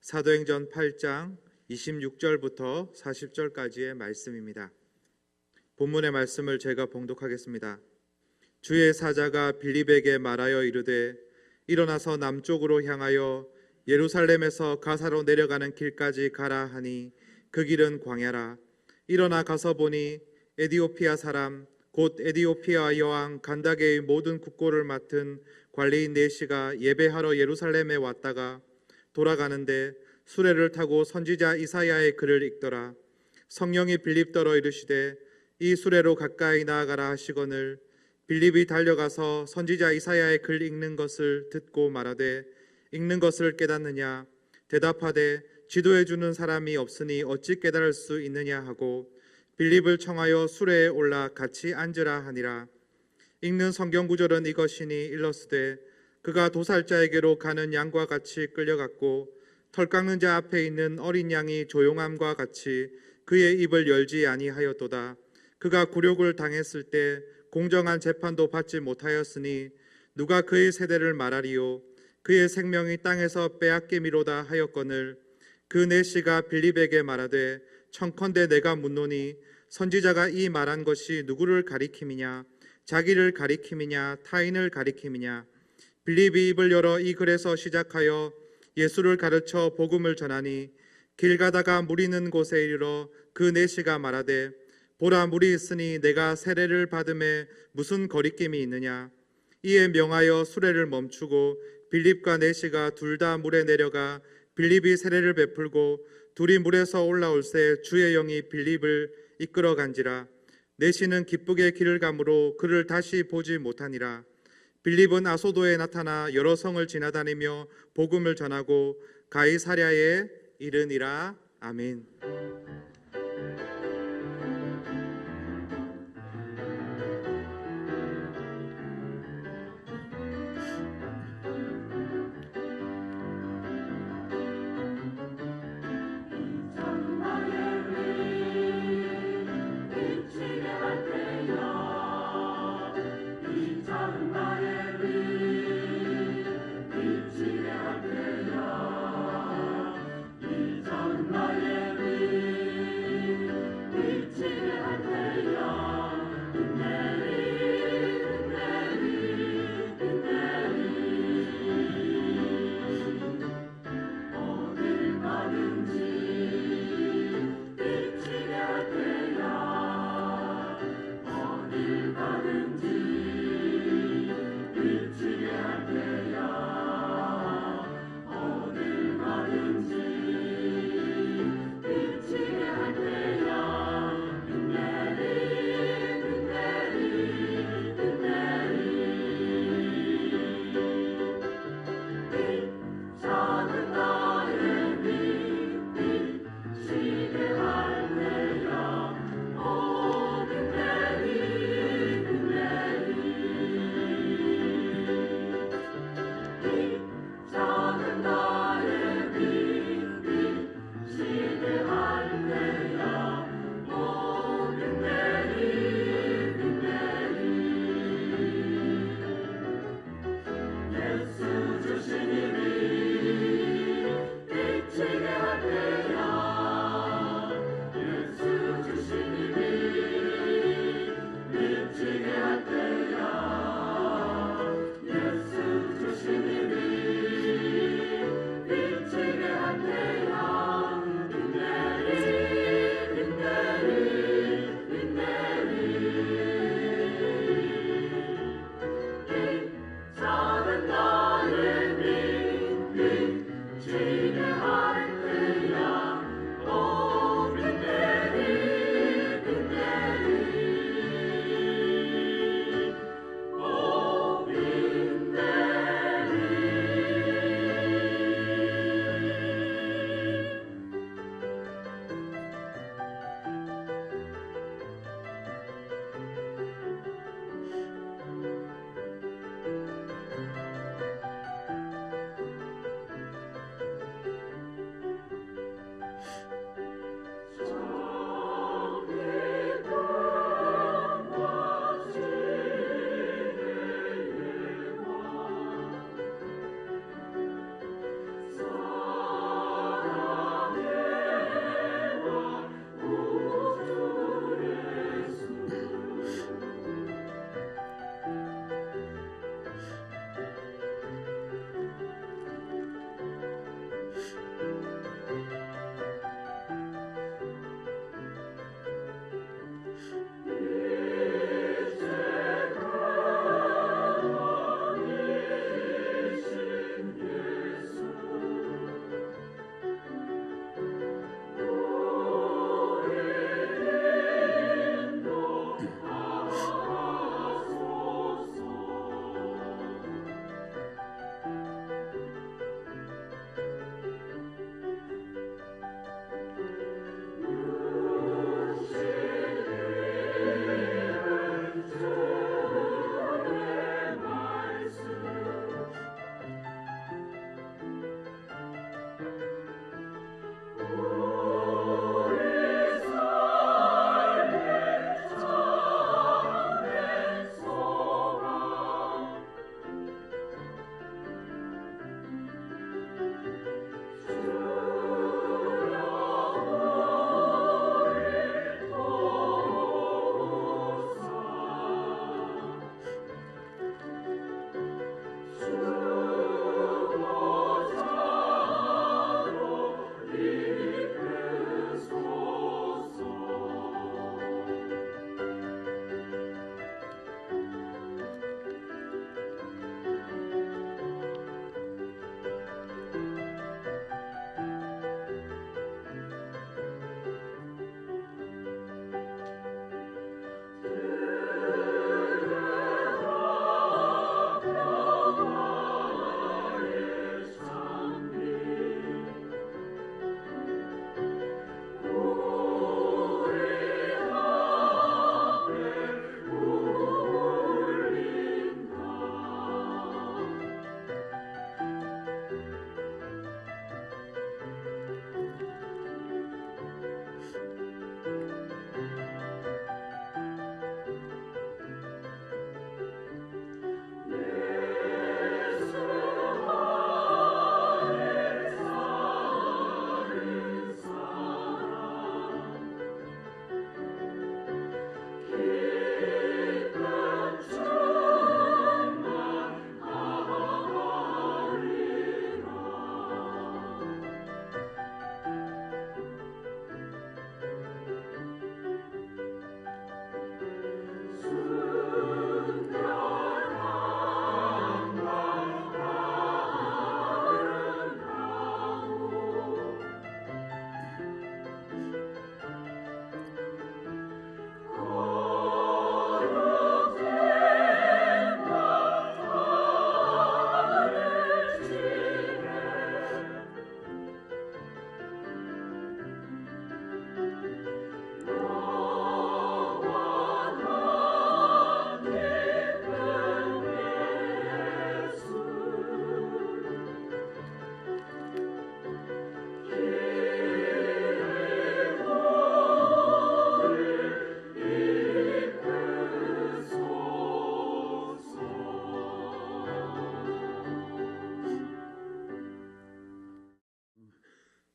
사도행전 8장 26절부터 40절까지의 말씀입니다. 본문의 말씀을 제가 봉독하겠습니다. 주의 사자가 빌립에게 말하여 이르되 일어나서 남쪽으로 향하여 예루살렘에서 가사로 내려가는 길까지 가라 하니 그 길은 광야라. 일어나 가서 보니 에디오피아 사람 곧 에디오피아 여왕 간다게의 모든 국고를 맡은 관리인 네시가 예배하러 예루살렘에 왔다가 돌아가는데 수레를 타고 선지자 이사야의 글을 읽더라. 성령이 빌립더러 이르시되 이 수레로 가까이 나아가라 하시거늘 빌립이 달려가서 선지자 이사야의 글 읽는 것을 듣고 말하되 읽는 것을 깨닫느냐 대답하되 지도해 주는 사람이 없으니 어찌 깨달을 수 있느냐 하고 빌립을 청하여 수레에 올라 같이 앉으라 하니라. 읽는 성경 구절은 이것이니 일러스되 그가 도살자에게로 가는 양과 같이 끌려갔고 털 깎는 자 앞에 있는 어린 양이 조용함과 같이 그의 입을 열지 아니하였도다. 그가 굴욕을 당했을 때 공정한 재판도 받지 못하였으니 누가 그의 세대를 말하리요. 그의 생명이 땅에서 빼앗김이로다 하였거늘 그 네시가 빌립에게 말하되 청컨대 내가 묻노니 선지자가 이 말한 것이 누구를 가리킴이냐 자기를 가리킴이냐 타인을 가리킴이냐. 빌립이 입을 열어 이 글에서 시작하여 예수를 가르쳐 복음을 전하니 길 가다가 물 있는 곳에 이르러 그 네시가 말하되 보라 물이 있으니 내가 세례를 받음에 무슨 거리낌이 있느냐. 이에 명하여 수레를 멈추고 빌립과 네시가 둘 다 물에 내려가 빌립이 세례를 베풀고 둘이 물에서 올라올새 주의 영이 빌립을 이끌어 간지라. 네시는 기쁘게 길을 가므로 그를 다시 보지 못하니라. 빌립은 아소도에 나타나 여러 성을 지나다니며 복음을 전하고 가이사랴에 이르니라. 아멘.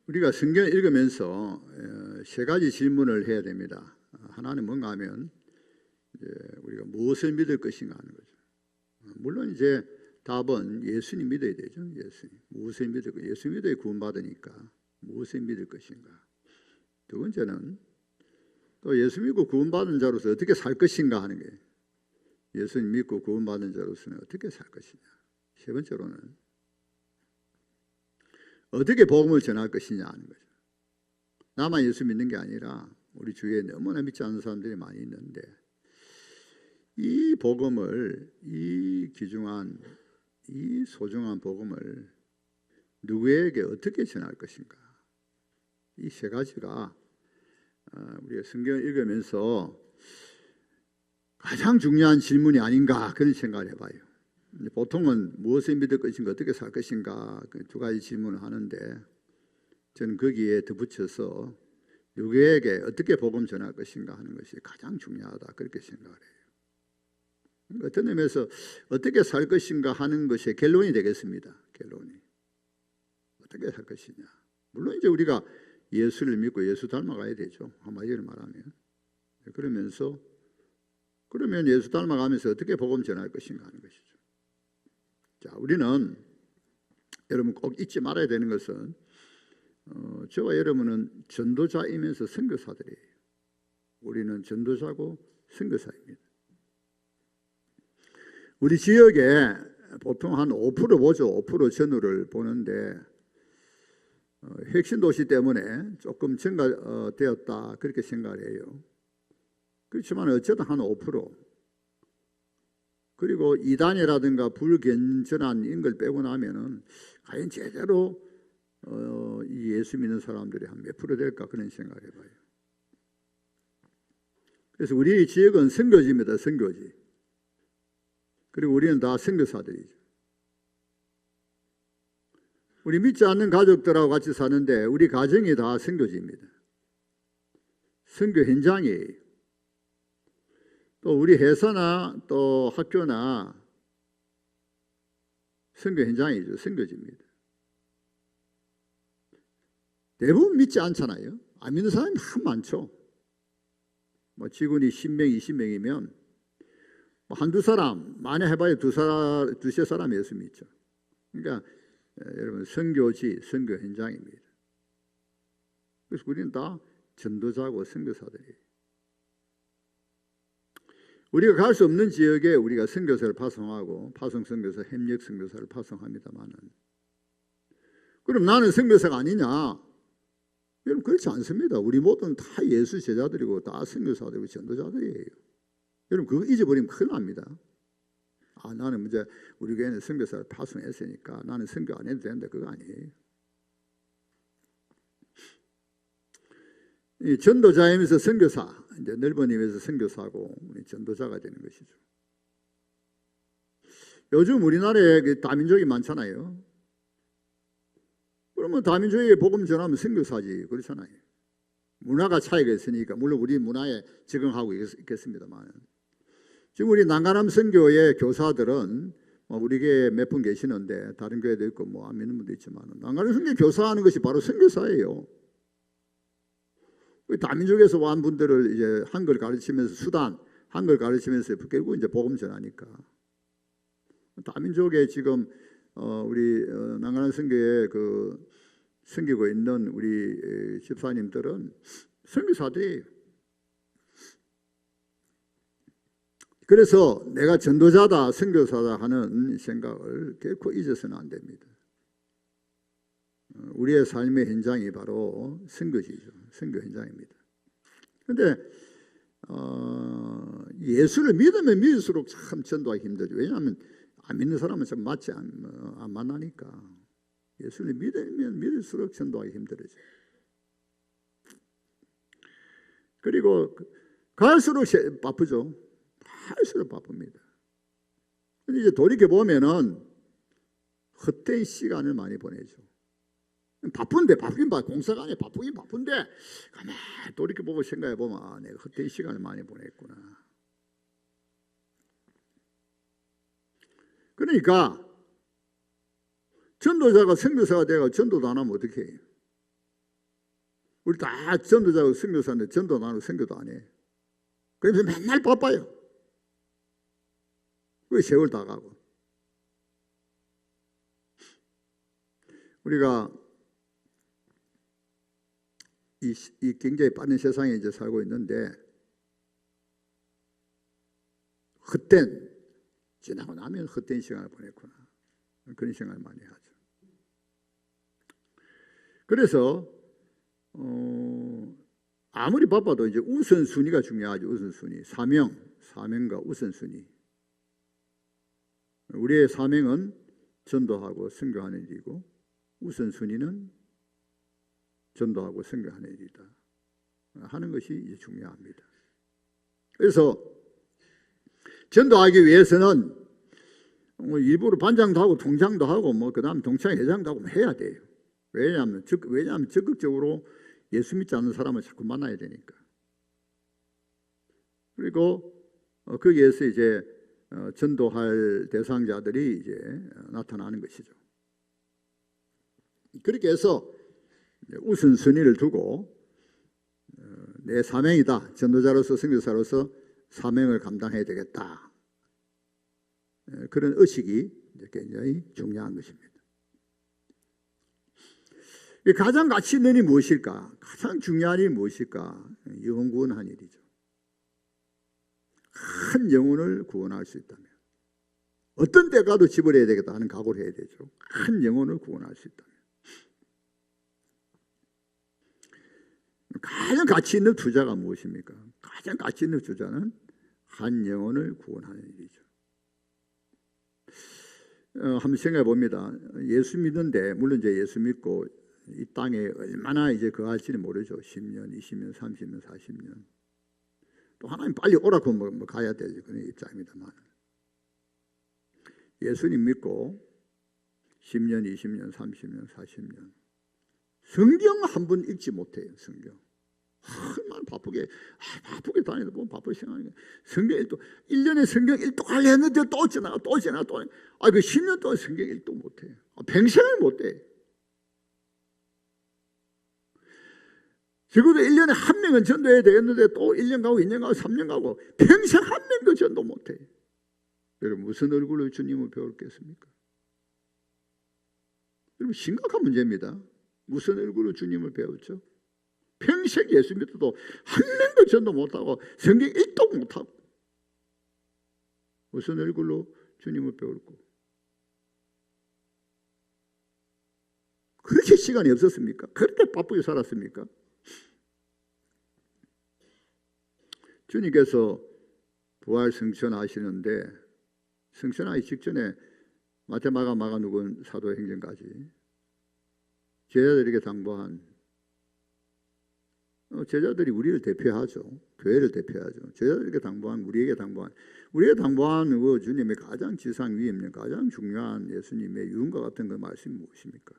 우리가 성경을 읽으면서 세 가지 질문을 해야 됩니다. 하나는 뭔가 하면 이제 우리가 무엇을 믿을 것인가 하는 거죠. 물론 이제 답은 예수님 믿어야 되죠. 예수님. 무엇을 믿을 것? 예수 믿어야 구원받으니까 무엇을 믿을 것인가. 두 번째는 또 예수 믿고 구원받은 자로서 어떻게 살 것인가 하는 게, 예수님 믿고 구원받은 자로서는 어떻게 살 것이냐. 세 번째로는 어떻게 복음을 전할 것이냐 하는 거죠. 나만 예수 믿는 게 아니라 우리 주위에 너무나 믿지 않는 사람들이 많이 있는데, 이 복음을, 이 귀중한, 이 소중한 복음을 누구에게 어떻게 전할 것인가. 이 세 가지가 우리가 성경을 읽으면서 가장 중요한 질문이 아닌가, 그런 생각을 해봐요. 보통은 무엇을 믿을 것인가, 어떻게 살 것인가, 그 두 가지 질문을 하는데, 저는 거기에 덧붙여서 누구에게 어떻게 복음 전할 것인가 하는 것이 가장 중요하다, 그렇게 생각을 해요. 어떤 의미에서 어떻게 살 것인가 하는 것이 결론이 되겠습니다. 결론이 어떻게 살 것이냐. 물론 이제 우리가 예수를 믿고 예수 닮아가야 되죠, 한마디로 말하면. 그러면서 그러면 예수 닮아가면서 어떻게 복음 전할 것인가 하는 것이죠. 자, 우리는, 여러분 꼭 잊지 말아야 되는 것은 저와 여러분은 전도자이면서 선교사들이에요. 우리는 전도자고 선교사입니다. 우리 지역에 보통 한 5% 보죠. 5% 전후를 보는데 핵심도시 때문에 조금 증가되었다, 그렇게 생각을 해요. 그렇지만 어쨌든 한 5%. 그리고 이단이라든가 불견전한 인걸 빼고 나면은 과연 제대로 이 예수 믿는 사람들이 한 몇 프로 될까, 그런 생각을 해봐요. 그래서 우리 지역은 선교지입니다. 선교지. 그리고 우리는 다 선교사들이죠. 우리 믿지 않는 가족들하고 같이 사는데 우리 가정이 다 선교지입니다. 선교 현장이에요. 또 우리 회사나 또 학교나 선교 현장이죠. 선교지입니다. 대부분 믿지 않잖아요. 안 믿는 사람이 참 많죠. 뭐 직원이 10명, 20명이면 한두 사람, 많이 해봐야 두세 사람 예수 믿죠. 그러니까 여러분, 선교지, 선교 현장입니다. 그래서 우리는 다 전도자고 선교사들이에요. 우리가 갈 수 없는 지역에 우리가 선교사를 파송하고 파송선교사, 협력선교사를 파송합니다마는, 그럼 나는 선교사가 아니냐? 여러분, 그렇지 않습니다. 우리 모두는 다 예수 제자들이고 다 선교사들이고 전도자들이에요. 여러분, 그거 잊어버리면 큰일 납니다. 나는 이제 우리 교회는 선교사를 파송했으니까 나는 선교 안 해도 된다, 그거 아니에요. 이 전도자이면서 선교사, 이제 넓은 의미에서 선교사고 우리 전도자가 되는 것이죠. 요즘 우리나라에 다민족이 많잖아요. 그러면 다민족에게 복음 전하면 선교사지, 그렇잖아요. 문화가 차이가 있으니까, 물론 우리 문화에 적응하고 있겠습니다만, 지금 우리 난간암 선교의 교사들은 우리 교회에 몇 분 계시는데 다른 교회도 있고 뭐 안 믿는 분도 있지만, 난간암 선교 교사하는 것이 바로 선교사예요. 다민족에서 온 분들을 이제 한글 가르치면서 수단, 한글 가르치면서 결국 이제 복음 전하니까. 다민족에 지금 우리 난간암 선교에 섬기고 있는 우리 집사님들은 선교사들이에요. 그래서 내가 전도자다, 선교사다 하는 생각을 결코 잊어서는 안 됩니다. 우리의 삶의 현장이 바로 선교지죠. 선교 현장입니다. 그런데 예수를 믿으면 믿을수록 참 전도하기 힘들죠. 왜냐하면 안 믿는 사람은 참 안 만나니까. 예수를 믿으면 믿을수록 전도하기 힘들어져요. 그리고 갈수록 바쁘죠. 갈수록 바쁩니다. 근데 이제 돌이켜보면은 헛된 시간을 많이 보내죠. 바쁜데, 공사가 아니라 바쁘긴 바쁜데, 가만히 돌이켜보고 생각해보면 내가 헛된 시간을 많이 보냈구나. 그러니까 전도자가 선교사가 되고 전도도 안 하면 어떻게 해요? 우리 다 전도자고 선교사인데 전도 안 하고 선교도 안 해. 그래서 맨날 바빠요. 그 세월 다 가고. 우리가 이 굉장히 빠른 세상에 이제 살고 있는데 헛된 지나고 나면 헛된 시간을 보냈구나. 그런 생각을 많이 하죠. 그래서 아무리 바빠도 이제 우선순위가 중요하죠. 우선순위. 사명과 우선순위. 우리의 사명은 전도하고 선교하는 일이고 우선순위는 전도하고 선교하는 일이다 하는 것이 이제 중요합니다. 그래서 전도하기 위해서는 일부러 반장도 하고 통장도 하고 그다음 동창 회장도 하고 해야 돼요. 왜냐하면 적극적으로 예수 믿지 않는 사람을 자꾸 만나야 되니까. 그리고 거기에서 이제 전도할 대상자들이 이제 나타나는 것이죠. 그렇게 해서 우선순위를 두고 내 사명이다. 전도자로서 선교사로서 사명을 감당해야 되겠다. 그런 의식이 굉장히 중요한 것입니다. 가장 가치 있는 일이 무엇일까? 가장 중요한 일이 무엇일까? 영혼 구원한 일이죠. 한 영혼을 구원할 수 있다면 어떤 대가도 지불해야 되겠다 하는 각오를 해야 되죠. 한 영혼을 구원할 수 있다면 가장 가치 있는 투자가 무엇입니까? 가장 가치 있는 투자는 한 영혼을 구원하는 일이죠. 한번 생각해 봅니다. 예수 믿는데 물론 이제 예수 믿고 이 땅에 얼마나 이제 거할지는 모르죠. 10년, 20년, 30년, 40년. 또 하나님 빨리 오라고 뭐 가야 되죠. 그런 입장입니다만. 예수님 믿고 10년, 20년, 30년, 40년. 성경 한 번 읽지 못해요. 성경. 얼마나 바쁘게 다니다 보면 바쁠 생각이에요. 성경 1년에 성경 1독 하려 했는데 또 지나가. 그 10년 동안 성경 1독 못해요. 평생을 못해. 적어도 1년에 한 명은 전도해야 되겠는데 또 1년 가고 2년 가고 3년 가고 평생 한 명도 전도 못해. 여러분 무슨 얼굴로 주님을 배웠겠습니까? 여러분 심각한 문제입니다. 무슨 얼굴로 주님을 배웠죠? 평생 예수 믿어도 한 명도 전도 못하고 성경 1독 못하고 무슨 얼굴로 주님을 배울고 그렇게 시간이 없었습니까? 그렇게 바쁘게 살았습니까? 주님께서 부활 승천하시는데 승천하기 직전에 마태, 마가, 누군 사도행전까지 제자들에게 당부한 제자들이 우리를 대표하죠. 교회를 대표하죠. 제자들에게 당부한 우리에게 당부한 그 주님의 가장 지상 위에 있는 가장 중요한 예수님의 유언과 같은 그 말씀이 무엇입니까?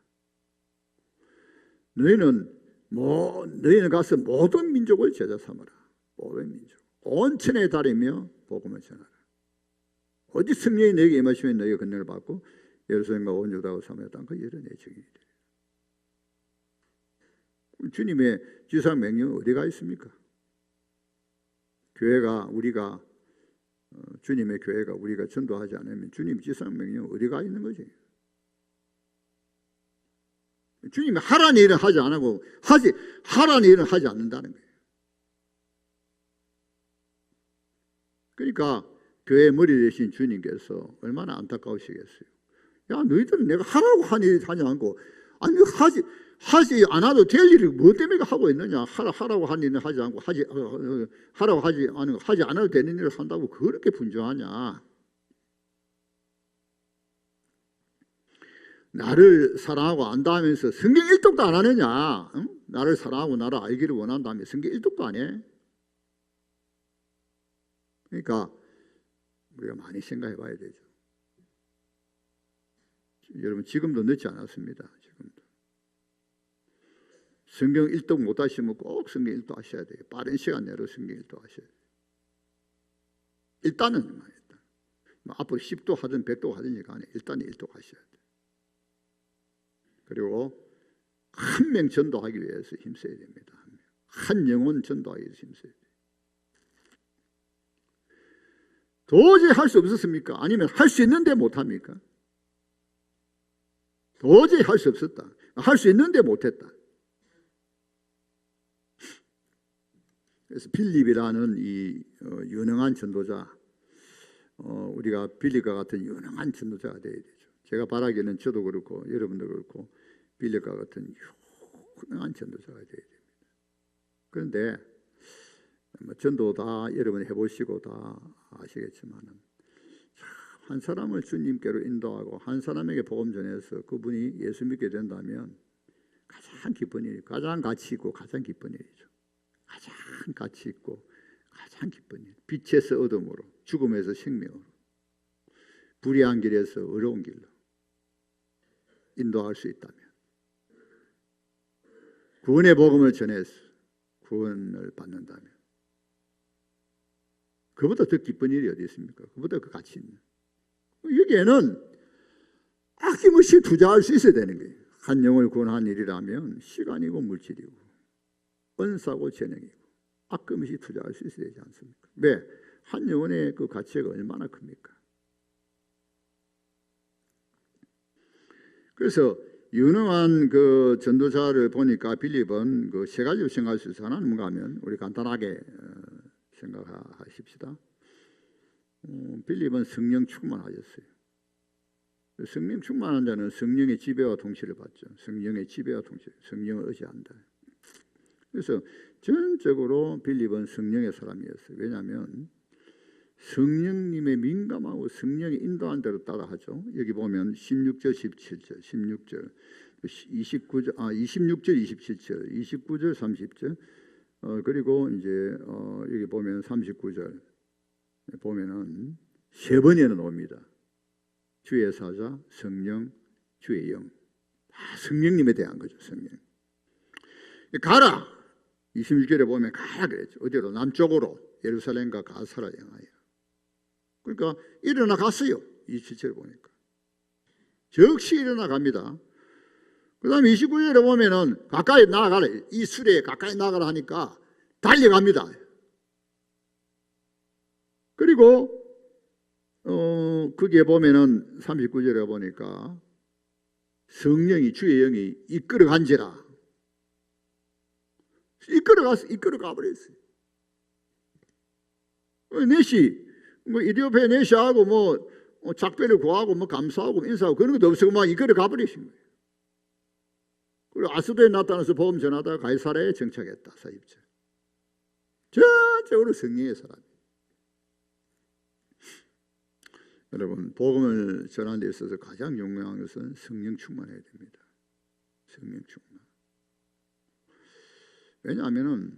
너희는 가서 모든 민족을 제자 삼아라. 모든 민족. 온 천에 다니며 복음을 전하라. 어디 성령이 너에게 임하시면 너희가 권능을 받고 예루살렘과 온 유다와 사마리아 땅 그 열은 내 증인이 되리라. 주님의 지상 명령은 어디가 있습니까? 주님의 교회가 우리가 전도하지 않으면 주님 지상 명령은 어디가 있는 거지? 주님이 하라는 일은 하지 않고 하라는 일은 하지 않는다는 거예요. 그러니까 교회 머리 대신 주님께서 얼마나 안타까우시겠어요. 야 너희들은 내가 하라고 하는 일 하지 않고 아니 하지 않아도 될 일을 뭐 때문에 하고 있느냐. 하라고 하는 일은 하지 않고 하지 않아도 되는 일을 한다고 그렇게 분주하냐. 나를 사랑하고 안다 하면서 성경 1독도 안 하느냐. 응? 나를 사랑하고 나를 알기를 원한다며 성경 1독도 안 해. 그러니까 우리가 많이 생각해 봐야 되죠. 여러분 지금도 늦지 않았습니다. 지금도. 성경 1독 못 하시면 꼭 성경 1독 하셔야 돼요. 빠른 시간 내로 성경 1독 하셔야 돼요. 일단은 앞으로 10도 하든 100도 하든지 간에 일단 1독 하셔야 돼요. 그리고 한 명 전도하기 위해서 힘써야 됩니다. 한 영혼 전도하기 위해서 힘써야 돼요. 도저히 할 수 없었습니까? 아니면 할 수 있는데 못합니까? 도저히 할 수 없었다. 할 수 있는데 못했다. 그래서 빌립이라는 이 유능한 전도자, 우리가 빌립과 같은 유능한 전도자가 되어야 되죠. 제가 바라기에는 저도 그렇고 여러분도 그렇고 빌립과 같은 유능한 전도자가 되어야 됩니다. 그런데 전도 다 여러분 해보시고 다 아시겠지만 한 사람을 주님께로 인도하고 한 사람에게 복음 전해서 그분이 예수 믿게 된다면 가장 기쁜 일, 가장 가치 있고 가장 기쁜 일이죠. 가장 가치 있고 가장 기쁜 일. 빛에서 어둠으로, 죽음에서 생명으로, 불의한 길에서 의로운 길로 인도할 수 있다면, 구원의 복음을 전해서 구원을 받는다면, 그보다 더 기쁜 일이 어디 있습니까? 그보다 그 가치 있는. 여기에는 아낌없이 투자할 수 있어야 되는 거예요. 한 영을 구원한 일이라면 시간이고 물질이고 은사고 재능이고 아낌없이 투자할 수 있어야 되지 않습니까? 왜? 한 영혼의 그 가치가 얼마나 큽니까? 그래서 유능한 그 전도자를 보니까 빌립은 그 세 가지로 생각할 수 있어요. 하나는 뭔가 하면 우리 간단하게 생각하십시다. 빌립은 성령 충만하셨어요. 성령 충만한 자는 성령의 지배와 통치를 받죠. 성령의 지배와 통치, 성령을 의지한다. 그래서 전적으로 빌립은 성령의 사람이었어요. 왜냐하면 성령님의 민감하고 성령이 인도한 대로 따라하죠. 여기 보면 16절, 17절, 16절, 26절, 27절, 29절, 30절, 그리고 이제 여기 보면 39절 보면은 세 번이나 나옵니다. 주의 사자, 성령, 주의 영. 다 성령님에 대한 거죠. 성령. 가라. 26절에 보면 가라 그랬죠. 어디로? 남쪽으로 예루살렘과 가사를 향하여. 그러니까 일어나 갔어요. 27절에 보니까. 즉시 일어나 갑니다. 그 다음에 29절에 보면은 가까이 나아가라. 이 수레에 가까이 나아가라 하니까 달려갑니다. 그리고 거기에 보면은 39절에 보니까 성령이 주의 영이 이끌어 간지라. 이끌어 가버렸어요. 넷이 뭐 이디오페 넷이하고 뭐 작별을 구하고 뭐 감사하고 인사하고 그런 것도 없고 막 이끌어 가버리신 거예요. 그리고 아스도에 나타나서 복음 전하다가 가이사랴에 정착했다. 40절. 전적으로 성령의 사람. 여러분, 복음을 전하는 데 있어서 가장 중요한 것은 성령 충만해야 됩니다. 성령 충만. 왜냐하면은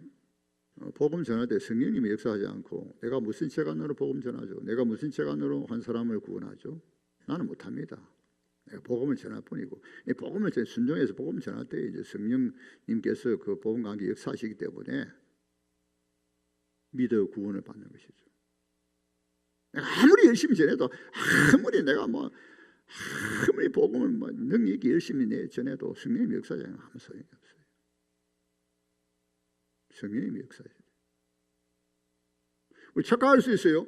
복음 전할 때 성령님이 역사하지 않고 내가 무슨 재간으로 복음 전하죠? 내가 무슨 재간으로 한 사람을 구원하죠? 나는 못합니다. 내가 복음을 전할 뿐이고, 이 복음을 순종해서 복음 전할 때 이제 성령님께서 그 복음 관계 역사하시기 때문에 믿어 구원을 받는 것이죠. 내가 아무리 열심히 전해도 아무리 내가 뭐 아무리 복음을 뭐 능력 있게 열심히 전해도 성령님 역사하지 않으면 아무 소용이 없어요. 성령님이 역사해야 돼요. 우리 착각할 수 있어요.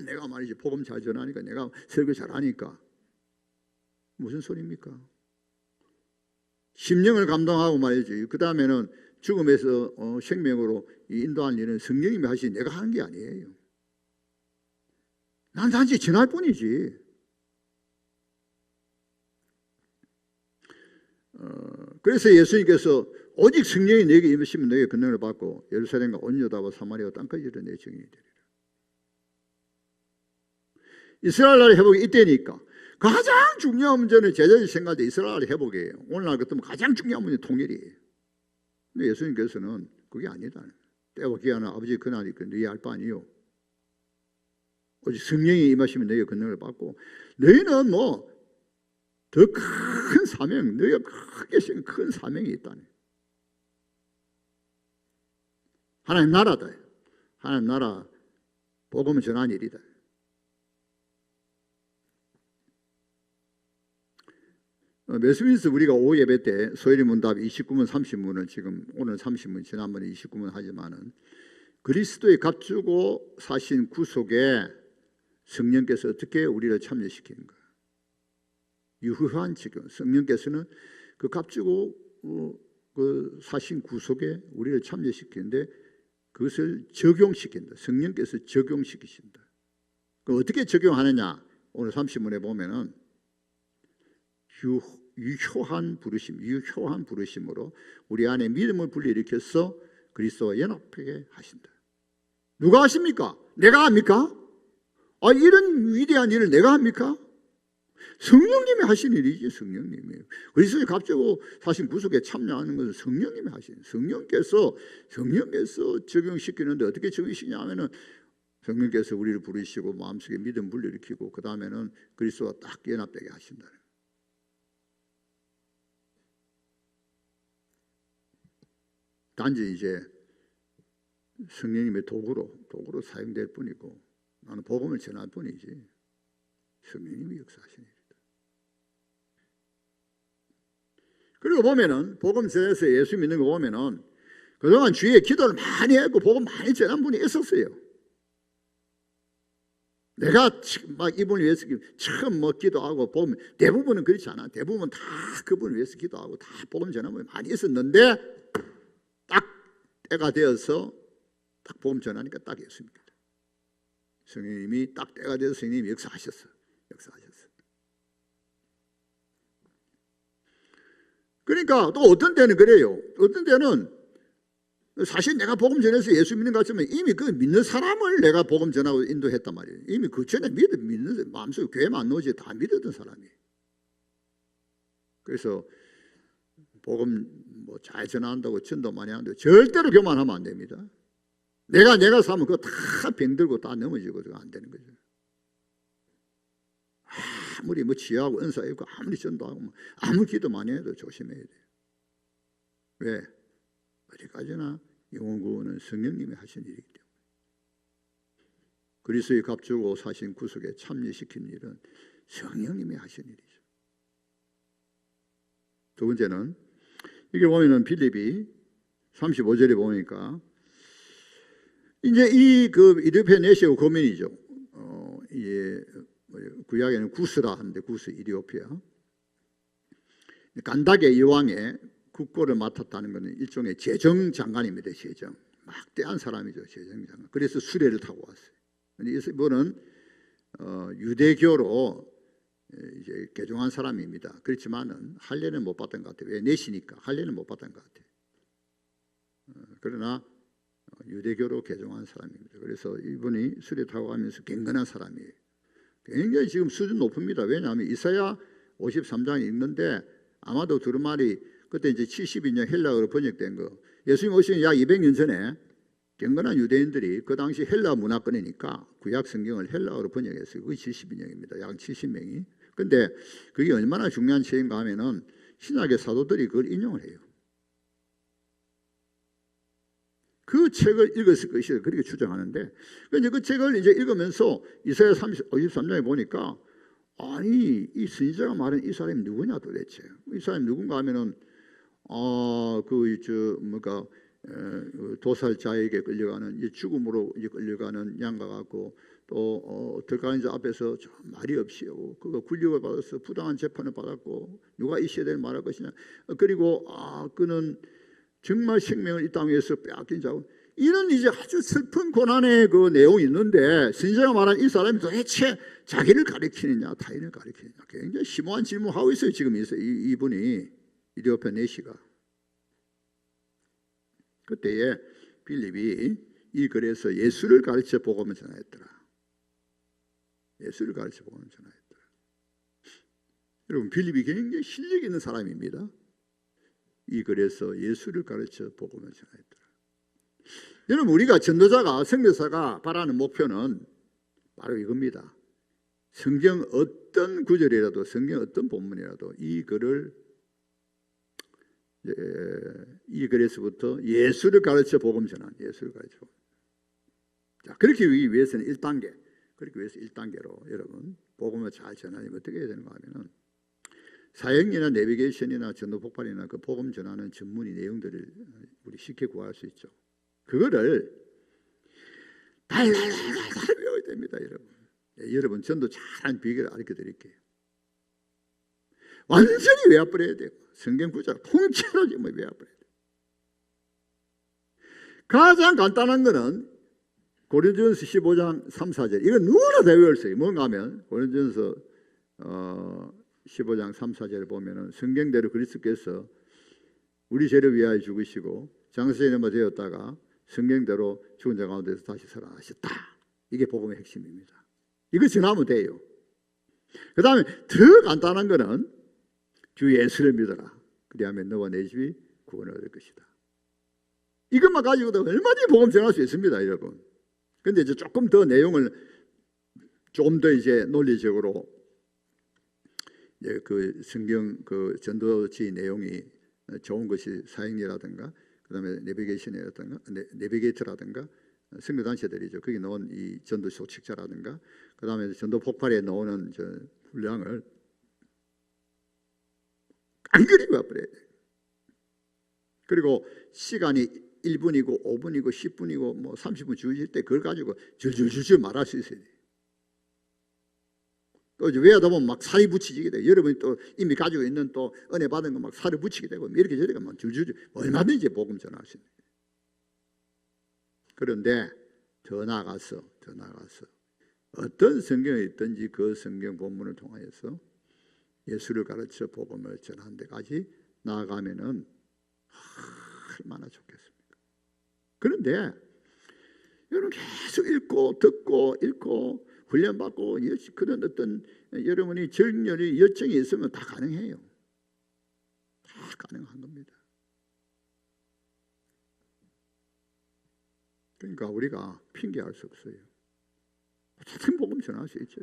내가 말이지 복음 잘 전하니까 내가 설교 잘하니까 무슨 소리입니까? 심령을 감동하고 말이지. 그 다음에는 죽음에서 생명으로 인도하는 일은 성령님이 하시 내가 하는 게 아니에요. 난 단지 전할 뿐이지. 그래서 예수님께서 오직 성령이 너에게 임하시면 너에게 권능을 받고 예루살렘과 온 유다와 사마리아와 땅까지 이르러 내 증인이 되리라. 이스라엘 나라의 회복이 이때니까 가장 중요한 문제는 제자들이 생각할 때 이스라엘 나라의 회복이에요. 오늘날 같으면 가장 중요한 문제는 통일이에요. 근데 예수님께서는 그게 아니다. 때와 기한은 아버지 그날이 너희 알 바 아니요. 오직 성령이 임하시면 너희가 권능을 받고 너희는 뭐 더 큰 사명, 너희가 크게 생긴 큰 사명이 있다네. 하나님 나라다. 하나님 나라 복음을 전한 일이다. 웨스트민스터 우리가 오후 예배 때 소요리 문답 29문 30문을 지금 오늘 30문 지난번에 29문 하지만은 그리스도의 값주고 사신 구속에 성령께서 어떻게 우리를 참여시키는가? 유효한 지금 성령께서는 그 값주고 그 사신 구속에 우리를 참여시키는데 그것을 적용시킨다. 성령께서 적용시키신다. 그 어떻게 적용하느냐? 오늘 30문에 보면은 유효한 부르심으로 우리 안에 믿음을 불러일으켜서 그리스도와 연합하게 하신다. 누가 하십니까? 내가 합니까? 이런 위대한 일을 내가 합니까? 성령님이 하신 일이지. 성령님이 그리스도의 값주고 사신 구속에 참여하는 것은 성령님이 하신, 성령께서 적용시키는데 어떻게 적용시키냐 하면은 성령께서 우리를 부르시고 마음속에 믿음 불러일으키고 그 다음에는 그리스도와 딱 연합되게 하신다. 단지 이제 성령님의 도구로 사용될 뿐이고 나는 복음을 전할 뿐이지 성령님이 역사하시는 일이다. 그리고 보면은 복음 전에서 예수 믿는 거 보면은 그동안 주위에 기도를 많이 했고 복음 많이 전한 분이 있었어요. 내가 막 이분을 위해서 처음 기도하고 보면 대부분은 그렇지 않아. 대부분 다 그분을 위해서 기도하고 다 복음 전한 분이 많이 있었는데 딱 때가 되어서 딱 복음 전하니까 딱 예수 믿게 돼. 성령님이 딱 때가 되어서 성령님이 역사하셨어. 그러니까 또 어떤 때는 그래요. 어떤 때는 사실 내가 복음 전해서 예수 믿는 것 같지만 이미 그 믿는 사람을 내가 복음 전하고 인도했단 말이에요. 이미 그 전에 믿는 마음속에 교회만 안 나오지 다 믿었던 사람이. 그래서 복음 잘 전한다고 전도 많이 하는데 절대로 교만하면 안 됩니다. 내가 사면 그거 다 병들고 다 넘어지고 그거 안 되는 거죠. 아무리 지혜하고 은사 있고 아무리 전도하고 아무리 기도 많이 해도 조심해야 돼요. 왜? 어디까지나 영혼 구원은 성령님이 하신 일이기 때문에. 그리스도의 값주고 사신 구속에 참여시킨 일은 성령님이 하신 일이죠. 두 번째는 이게 보면은 빌립이 35절에 보니까 이제 이디오피아 내시오 고민이죠. 이게 구약에는 구스라 하는데 구스 이디오피아 간다게 이왕의 국고를 맡았다는 것은 일종의 재정장관입니다. 재정 막대한 사람이죠. 재정장관. 그래서 수레를 타고 왔어요. 그런데 이분은 유대교로 이제 개종한 사람입니다. 그렇지만은 할례는 못 받은 것 같아요. 왜? 내시니까 할례는 못 받은 것 같아요. 그러나 유대교로 개종한 사람입니다. 그래서 이분이 수레 타고 가면서 경건한 사람이에요. 굉장히 지금 수준 높습니다. 왜냐하면 이사야 53장 읽는데 아마도 두루마리 그때 이제 72년 헬라어로 번역된 거. 예수님 오신 약 200년 전에 경건한 유대인들이 그 당시 헬라 문화권이니까 구약 성경을 헬라어로 번역했어요. 그게 72명입니다. 약 70명이. 근데 그게 얼마나 중요한 책인가 하면은 신약의 사도들이 그걸 인용을 해요. 그 책을 읽었을 것이다. 그렇게 추정하는데, 이제 그 책을 이제 읽으면서 이사야 53장에 보니까 아니 이 선지자가 말한 이 사람이 누구냐 도대체? 이 사람이 누군가 하면은 도살자에게 끌려가는 죽음으로 이제 끌려가는 양과 같고 또 들어가는 자 앞에서 말이 없이 그가 굴욕을 받아서 부당한 재판을 받았고 누가 이 시대를 말할 것이냐. 그리고 그는 정말 생명을 이 땅 위에서 빼앗긴 자고 이런 이제 아주 슬픈 고난의 그 내용이 있는데 선지자가 말한 이 사람이 도대체 자기를 가리키느냐 타인을 가리키느냐 굉장히 심오한 질문하고 있어요. 지금 이분이 이디오피아 내시가. 그때에 빌립이 이 글에서 예수를 가르쳐 복음을 전하였더라. 예수를 가르쳐 복음을 전하였더라. 여러분 빌립이 굉장히 실력 있는 사람입니다. 이 글에서 예수를 가르쳐 복음을 전하였더라. 여러분 우리가 전도자가 선교사가 바라는 목표는 바로 이겁니다. 성경 어떤 구절이라도 성경 어떤 본문이라도 이 글에서부터 예수를 가르쳐 복음 전하는 예수를 가르쳐. 자, 그렇게 하기 위해서는 1단계. 그렇게 위해서 1단계로 여러분 복음을 잘 전하려면 어떻게 해야 되는가 하면은 사역이나 내비게이션이나 전도 폭발이나 그 복음 전하는 전문의 내용들을 우리 쉽게 구할 수 있죠. 그거를 달달달달 외워야 됩니다, 여러분. 여러분 전도 잘한 비결을 알려드릴게요. 완전히 외워버려야 돼요. 성경 구절 통째로 좀 외워버려야 돼요. 가장 간단한 거는 고린도전서 15장 3, 4절. 이건 누구나 다 외울 수 있어요. 뭔가 하면 고린도전서 15장 3, 4절을 보면은 성경대로 그리스도께서 우리 죄를 위하여 죽으시고 장사제물이 되었다가 성경대로 죽은 자 가운데서 다시 살아나셨다. 이게 복음의 핵심입니다. 이거 전하면 돼요. 그 다음에 더 간단한 거는 주 예수를 믿어라. 그리하면 너와 내 집이 구원을 얻을 것이다. 이것만 가지고도 얼마든지 복음 전할 수 있습니다, 여러분. 근데 이제 조금 더 내용을 좀 더 이제 논리적으로 그 성경 그 전도지 내용이 좋은 것이 사역이라든가 그다음에 내비게이터라든가 선교단체들이죠. 거기 나온 이 전도 소책자라든가 그다음에 전도 폭발에 나오는 저 분량을 깡그리 와버려야 돼. 그리고 시간이 1분이고 5분이고 10분이고 뭐 30분 주어질 때 그걸 가지고 줄줄줄줄 말할 수 있어야 돼. 또 이제 외우다 보면 막 살이 붙이게 돼. 여러분이 또 이미 가지고 있는 또 은혜 받은 거 막 살을 붙이게 되고 이렇게 저렇게 막 줄줄줄 얼마든지 복음 전할 수 있는. 그런데 더 나아가서 어떤 성경에 있든지 그 성경 본문을 통하여서 예수를 가르쳐 복음을 전하는 데까지 나아가면은 얼마나 좋겠습니까? 그런데 여러분 계속 읽고 듣고 훈련받고 그런 어떤 여러분이 정열이 열정이 있으면 다 가능해요. 다 가능한 겁니다. 그러니까 우리가 핑계할 수 없어요. 어쨌든 복음 전할 수 있죠.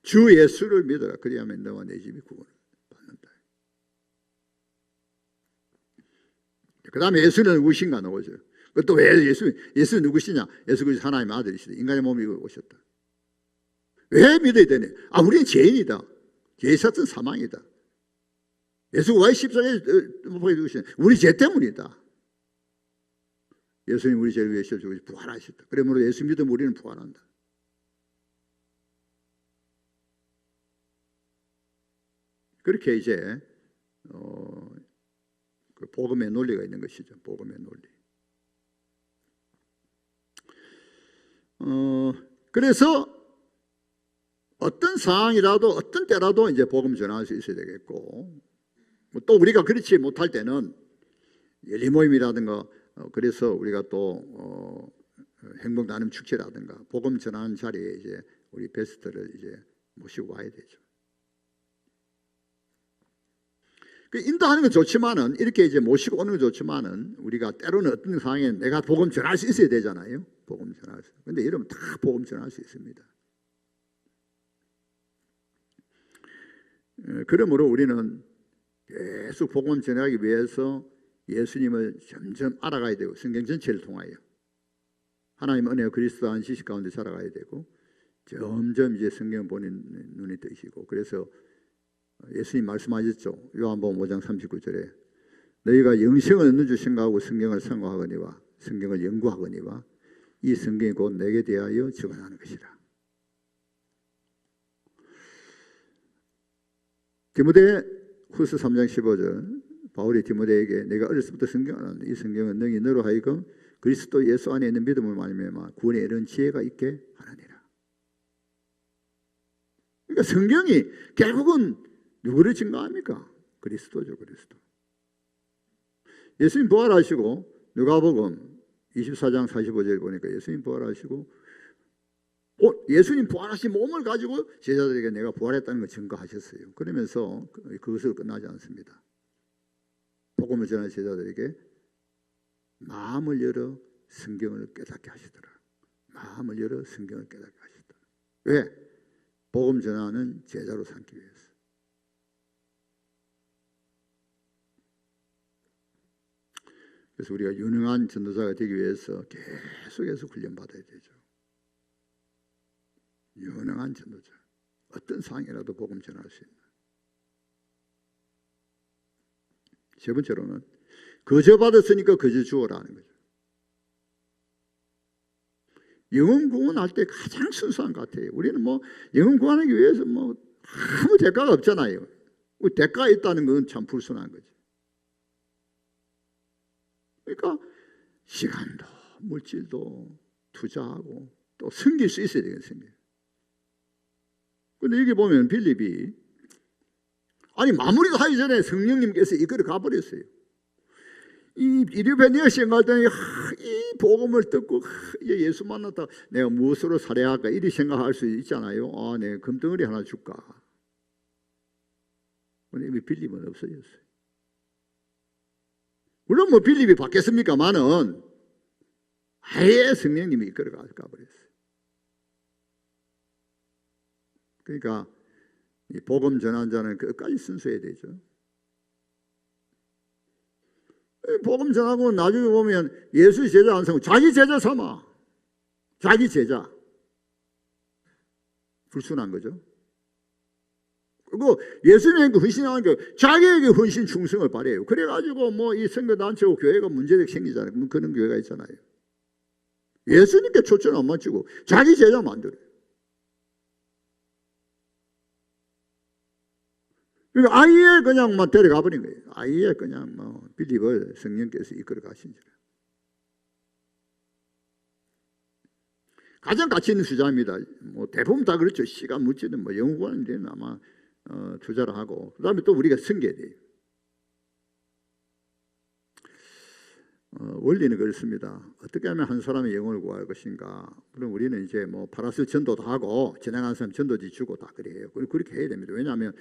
주 예수를 믿어라. 그리하면 너와 내 집이 구원을 받는다. 그 다음에 예수는 누구신가 나오죠. 또 왜 예수 누구시냐? 예수 그리스도 하나님의 아들이시다. 인간의 몸을 입고 오셨다. 왜 믿어야 되냐? 우리는 죄인이다. 죄 있었던 사망이다. 예수가 왜 십자가에 못 박혀 죽으시냐? 우리 죄 때문이다. 예수님 우리 죄를 위해 죽으시고 부활하셨다. 그러므로 예수 믿으면 우리는 부활한다. 그렇게 이제 그 복음의 논리가 있는 것이죠. 복음의 논리. 그래서 어떤 상황이라도 어떤 때라도 이제 복음 전할 수 있어야 되겠고 또 우리가 그렇지 못할 때는 열린 모임이라든가 그래서 우리가 또 행복 나눔 축제라든가 복음 전하는 자리에 이제 우리 베스트를 이제 모시고 와야 되죠. 그 인도하는 건 좋지만은 이렇게 이제 모시고 오는 건 좋지만은 우리가 때로는 어떤 상황에 내가 복음 전할 수 있어야 되잖아요. 복음 전할 수. 근데 이러면 다 복음 전할 수 있습니다. 그러므로 우리는 계속 복음 전하기 위해서 예수님을 점점 알아가야 되고 성경 전체를 통하여 하나님 은혜와 그리스도한 지식 가운데 살아가야 되고 점점 이제 성경 보는 눈이 뜨시고 그래서 예수님 말씀하셨죠. 요한복음 5장 39절에 너희가 영생을 얻는 줄 생각하고 성경을 상고하거니와 성경을 연구하거니와 이 성경이 곧 내게 대하여 증언하는 것이라. 디모데후서 3장 15절 바울이 디모데에게 내가 어렸을 때부터 성경을 알았는데 이 성경은 너희 너로 하여금 그리스도 예수 안에 있는 믿음을 말미암아 구원에 이르는 지혜가 있게 하느니라. 그러니까 성경이 결국은 누구를 증거합니까? 그리스도죠. 그리스도. 예수님 부활하시고 누가복음 24장 45절 보니까 예수님 부활하시고 예수님 부활하신 몸을 가지고 제자들에게 내가 부활했다는 걸 증거하셨어요. 그러면서 그것으로 끝나지 않습니다. 복음을 전하는 제자들에게 마음을 열어 성경을 깨닫게 하시더라. 마음을 열어 성경을 깨닫게 하시더라. 왜? 복음 전하는 제자로 삼기 위해서. 그래서 우리가 유능한 전도자가 되기 위해서 계속해서 훈련받아야 되죠. 유능한 전도자. 어떤 상황이라도 복음 전할 수 있는. 세 번째로는 거저 받았으니까 거저 주어라는 거죠. 영혼 구원할 때 가장 순수한 것 같아요. 우리는 뭐 영혼 구원하기 위해서 뭐 아무 대가가 없잖아요. 대가가 있다는 건 참 불순한 거죠. 그러니까 시간도 물질도 투자하고 또 섬길 수 있어야 되겠습니다. 근데 여기 보면 빌립이 아니 마무리도 하기 전에 성령님께서 이거를 가버렸어요. 이 이르베니아 시행 갔더니 이 복음을 듣고 예수 만났다 내가 무엇으로 살해할까 이리 생각할 수 있잖아요. 아, 내가 금덩어리 하나 줄까. 근데 이미 빌립은 없어졌어요. 물론 뭐 빌립이 바뀌었습니까만은 아예 성령님이 이끌어 가버렸어요. 그러니까 이 복음 전한 자는 끝까지 순수해야 되죠. 복음 전하고 나중에 보면 예수 제자 안 삼고 자기 제자 삼아. 자기 제자. 불순한 거죠. 그리고 예수님에게 헌신하니까 자기에게 헌신 충성을 발휘해요. 그래가지고 뭐 이 선교단체고 교회가 문제가 생기잖아요. 그럼 그런 교회가 있잖아요. 예수님께 초점 안 맞추고 자기 제자 만들어요. 그러니까 아예 그냥 막 데려가 버린 거예요. 아예 그냥 뭐 빌립을 성령께서 이끌어 가신 줄. 가장 가치 있는 수자입니다. 뭐 대부분 다 그렇죠. 시간 물질은 뭐 영구한 데는 아마 투자를 하고 그다음에 또 우리가 섬겨야 돼요. 원리는 그렇습니다. 어떻게 하면 한 사람의 영혼을 구할 것인가. 물론 우리는 이제 뭐 파라스 전도도 하고 지나가는 사람 전도지 주고 다 그래요. 그렇게 해야 됩니다. 왜냐하면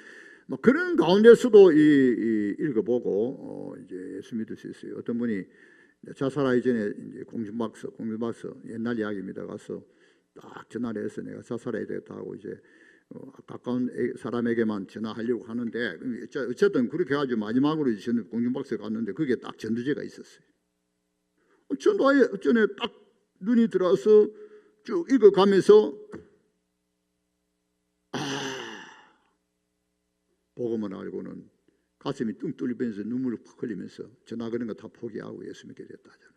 뭐 그런 가운데서도 읽어보고 이제 예수 믿을 수 있어요. 어떤 분이 자살하기 전에 이제 공중박사 옛날 이야기입니다. 가서 딱 전화를 해서 내가 자살해야 되겠다 하고 이제 가까운 사람에게만 전화하려고 하는데 어쨌든 그렇게 해가지고 마지막으로 공중박사에 갔는데 거기에 딱 전두제가 있었어요. 전화에 전에 딱 눈이 들어와서 쭉 읽어가면서 복음을 알고는 가슴이 뚱 뚫리면서 눈물을 푹 흘리면서 전화 그런 거 다 포기하고 예수 믿게 됐다 하잖아요.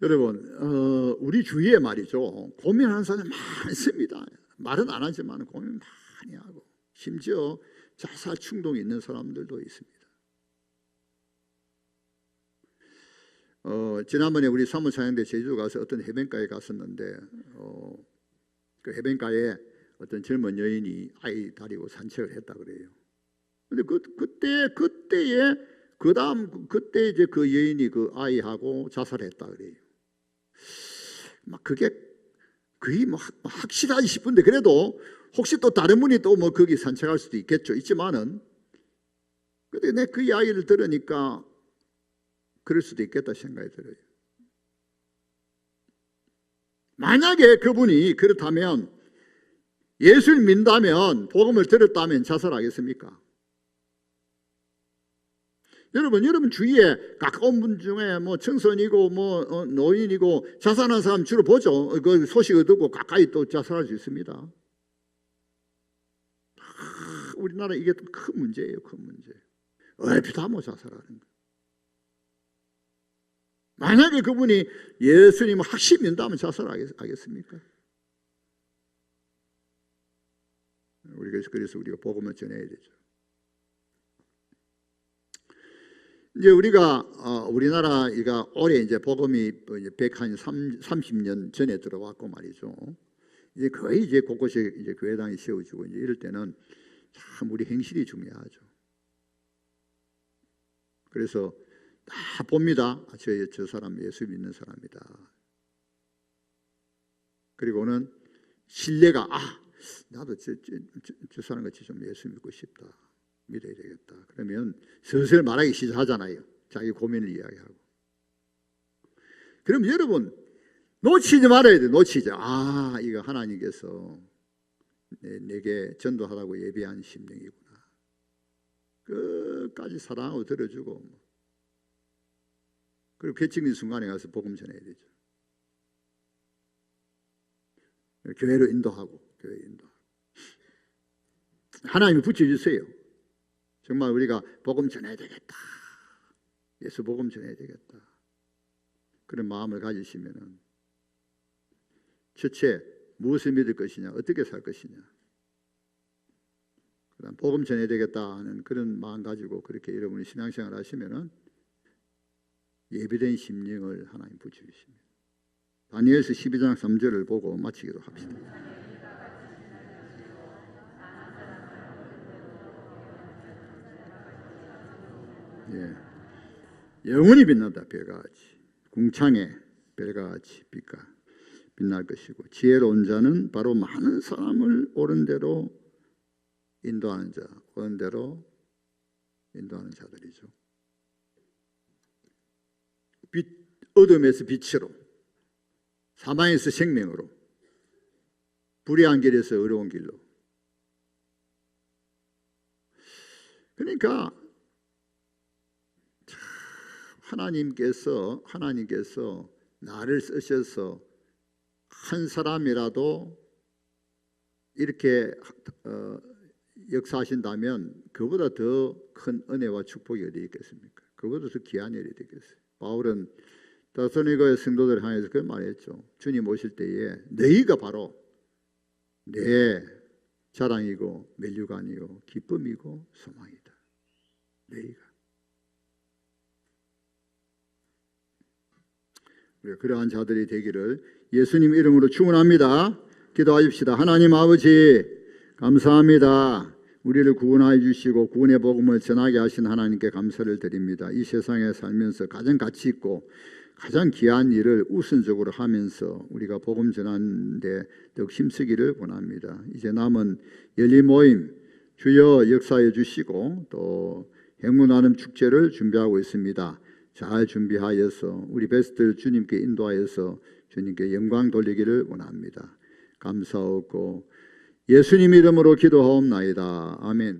여러분 우리 주위에 말이죠. 고민하는 사람이 많습니다. 말은 안 하지만 고민 많이 하고 심지어 자살 충동이 있는 사람들도 있습니다. 지난번에 우리 사무 차장대 제주도 가서 어떤 해변가에 갔었는데 그 해변가에 어떤 젊은 여인이 아이 다리고 산책을 했다 그래요. 근데 그때 이제 그 여인이 그 아이하고 자살했다 그래요. 막 그게 거의 뭐 확실하지 싶은데 그래도 혹시 또 다른 분이 또 뭐 거기 산책할 수도 있지만은 근데 내 그 이야기를 들으니까 그럴 수도 있겠다 생각이 들어요. 만약에 그분이 그렇다면 예수를 믿다면 복음을 들었다면 자살하겠습니까? 여러분 주위에 가까운 분 중에 뭐 청소년이고 뭐 노인이고 자살한 사람 주로 보죠. 그 소식을 듣고 가까이 또 자살할 수 있습니다. 우리나라 이게 또 큰 문제예요, 큰 문제. 얼핏 하면 자살하는 거. 만약에 그분이 예수님을 확실히 믿는다면 자살하겠습니까? 그래서 우리가 복음을 전해야 되죠. 이제 우리나라가 올해 이제 복음이 130년 전에 들어왔고 말이죠. 이제 거의 이제 곳곳에 이제 교회당이 세워지고 이제 이럴 때는 참 우리 행실이 중요하죠. 그래서 다 봅니다. 저 사람 예수 믿는 사람이다. 그리고는 신뢰가 나도 저 사람 같이 좀 예수 믿고 싶다. 믿어야 되겠다. 그러면 슬슬 말하기 시작하잖아요. 자기 고민을 이야기하고. 그럼 여러분 놓치지 말아야 돼. 이거 하나님께서 내게 전도하라고 예비한 심령이구나. 끝까지 사랑하고 들어주고 그리고 개척인 순간에 가서 복음 전해야 되죠. 교회로 인도하고 교회 인도하고 하나님이 붙여주세요. 정말 우리가 복음 전해야 되겠다. 예수 복음 전해야 되겠다. 그런 마음을 가지시면은 첫째 무엇을 믿을 것이냐, 어떻게 살 것이냐. 그다음 복음 전해야 되겠다 하는 그런 마음 가지고 그렇게 여러분이 신앙생활 하시면은 예비된 심령을 하나님 붙여주십니다. 다니엘서 12장 3절을 보고 마치기로 합시다. 예. 영원히 빛난다. 별같이 궁창에 별같이 빛날 것이고 지혜로운 자는 바로 많은 사람을 옳은 대로 인도하는 자, 옳은 대로 인도하는 자들이죠. 어둠에서 빛으로, 사망에서 생명으로, 불의한 길에서 의로운 길로. 그러니까 하나님께서 나를 쓰셔서 한 사람이라도 이렇게 역사하신다면 그보다 더 큰 은혜와 축복이 어디 있겠습니까? 그보다 더 귀한 일이 되겠어요. 바울은 데살로니가의 성도들을 향해서 그 말했죠. 주님 오실 때에 너희가 바로 내 자랑이고 면류관이요 기쁨이고 소망이다. 너희가. 그러한 자들이 되기를 예수님 이름으로 축원합니다. 기도하십시다. 하나님 아버지 감사합니다. 우리를 구원하여 주시고 구원의 복음을 전하게 하신 하나님께 감사를 드립니다. 이 세상에 살면서 가장 가치 있고 가장 귀한 일을 우선적으로 하면서 우리가 복음 전하는 데 더욱 힘쓰기를 원합니다. 이제 남은 열린 모임 주여 역사해 주시고 또 행문하는 축제를 준비하고 있습니다. 잘 준비하여서 우리 베스트를 주님께 인도하여서 주님께 영광 돌리기를 원합니다. 감사하고 예수님 이름으로 기도하옵나이다. 아멘.